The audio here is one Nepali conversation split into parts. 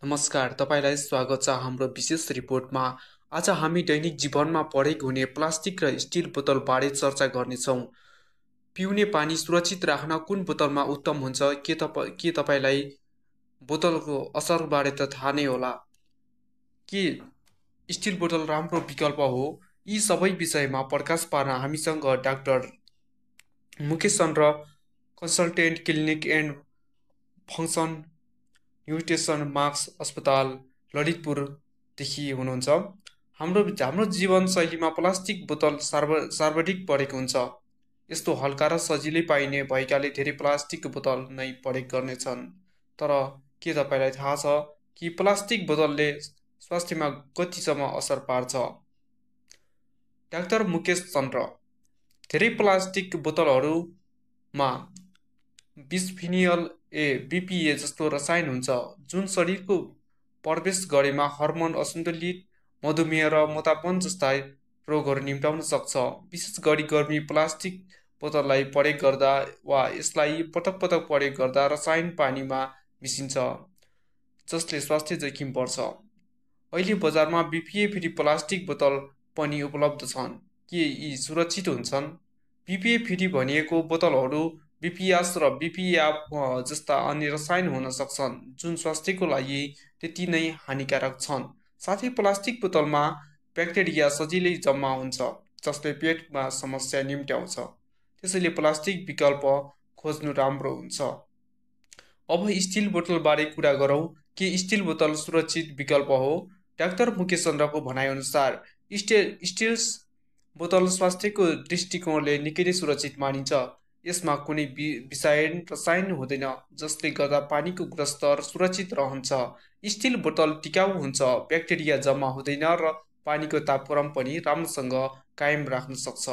नमस्कार, तपाईलाई स्वागत छ हाम्रो विशेष रिपोर्टमा। आज हामी दैनिक जीवनमा प्रयोग हुने प्लास्टिक र स्टिल बोतलबारे चर्चा गर्नेछौँ। पिउने पानी सुरक्षित राख्न कुन बोतलमा उत्तम हुन्छ? के तपाईलाई बोतलको असरबारे त थाहा नै होला? के स्टिल बोतल राम्रो विकल्प हो? यी सबै विषयमा प्रकाश पार्न हामीसँग doctor Mukesh Chandra, consultant, clinic and function nutrition marks अस्पताल ललितपुरदेखि हुनुहुन्छ। हाम्रो जीवनशैलीमा प्लास्टिक बोतल सर्वाधिक प्रयोग हुन्छ। यस्तो हल्का र सजिलै पाइने भएकाले धेरै प्लास्टिक बोतल नै प्रयोग गर्नेछन्। तर के तपाईँलाई थाहा छ कि प्लास्टिक बोतलले स्वास्थ्यमा कतिसम्म असर पार्छ? डाक्टर मुकेश चन्द्र, धेरै प्लास्टिक बोतलहरूमा बिस्फिनियल ए, बिपिए जस्तो रसायन हुन्छ जुन शरीरको प्रवेश गरेमा हर्मोन असन्तुलित, मधुमेह र मोटापन जस्ता रोगहरू निम्त्याउन सक्छ। विशेष गरी गर्मी प्लास्टिक बोतललाई प्रयोग गर्दा वा यसलाई पटक पटक प्रयोग गर्दा रसायन पानीमा मिसिन्छ जसले स्वास्थ्य जोखिम बढ्छ। अहिले बजारमा बिपिए फ्री प्लास्टिक बोतल पनि उपलब्ध छन्। के यी सुरक्षित हुन्छन्? बिपिए फ्री भनिएको बोतलहरू बिपिएस र बिपिएफ जस्ता अन्य रसायन हुन सक्छन् जुन स्वास्थ्यको लागि त्यति नै हानिकारक छन्। साथै प्लास्टिक बोतलमा ब्याक्टेरिया सजिलै जम्मा हुन्छ जसले पेटमा समस्या निम्त्याउँछ। त्यसैले प्लास्टिक विकल्प खोज्नु राम्रो हुन्छ। अब स्टिल बोतलबारे कुरा गरौँ। के स्टिल बोतल सुरक्षित विकल्प हो? डाक्टर मुकेश चन्द्रको भनाइअनुसार स्टिल बोतल स्वास्थ्यको दृष्टिकोणले निकै नै सुरक्षित मानिन्छ। यसमा कुनै विषायन रसायन हुँदैन जसले गर्दा पानीको गुणस्तर सुरक्षित रहन्छ। स्टिल बोतल टिकाउ हुन्छ, ब्याक्टेरिया जम्मा हुँदैन र पानीको तापक्रम पनि राम्रोसँग कायम राख्न सक्छ।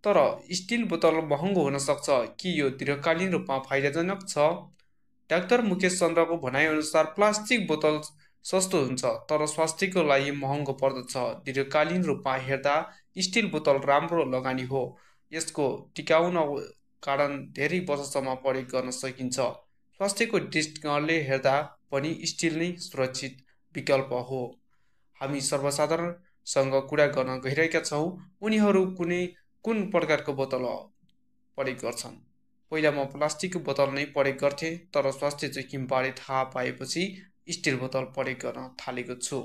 तर स्टिल बोतल महँगो हुन सक्छ। के यो दीर्घकालीन रूपमा फाइदाजनक छ? डाक्टर मुकेश चन्द्रको भनाइअनुसार प्लास्टिक बोतल सस्तो हुन्छ तर स्वास्थ्यको लागि महँगो पर्दछ। दीर्घकालीन रूपमा हेर्दा स्टिल बोतल राम्रो लगानी हो। यसको टिकाउन कारण धेरै वर्षसम्म प्रयोग गर्न सकिन्छ। स्वास्थ्यको दृष्टिकोणले हेर्दा पनि स्टिल नै सुरक्षित विकल्प हो। हामी सर्वसाधारणसँग कुरा गर्न गइरहेका छौँ। उनीहरू कुन प्रकारको बोतल प्रयोग गर्छन्? पहिला म प्लास्टिकको बोतल नै प्रयोग गर्थेँ तर स्वास्थ्य जोखिमबारे थाहा पाएपछि स्टिल बोतल प्रयोग गर्न थालेको छु।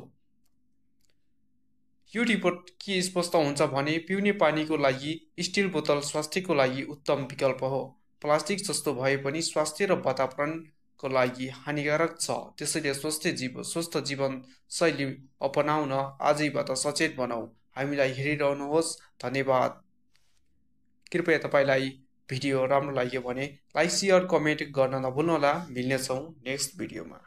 यो रिपोर्ट के स्पष्ट हुन्छ भने पिउने पानीको लागि स्टिल बोतल स्वास्थ्यको लागि उत्तम विकल्प हो। प्लास्टिक जस्तो भए पनि स्वास्थ्य र वातावरणको लागि हानिकारक छ। त्यसैले स्वस्थ जीवनशैली अपनाउन आजैबाट सचेत बनाऊ। हामीलाई हेरिरहनुहोस्। धन्यवाद। कृपया तपाईँलाई भिडियो राम्रो लाग्यो भने लाइक, सेयर, कमेन्ट गर्न नभुल्नुहोला। मिल्नेछौँ नेक्स्ट भिडियोमा।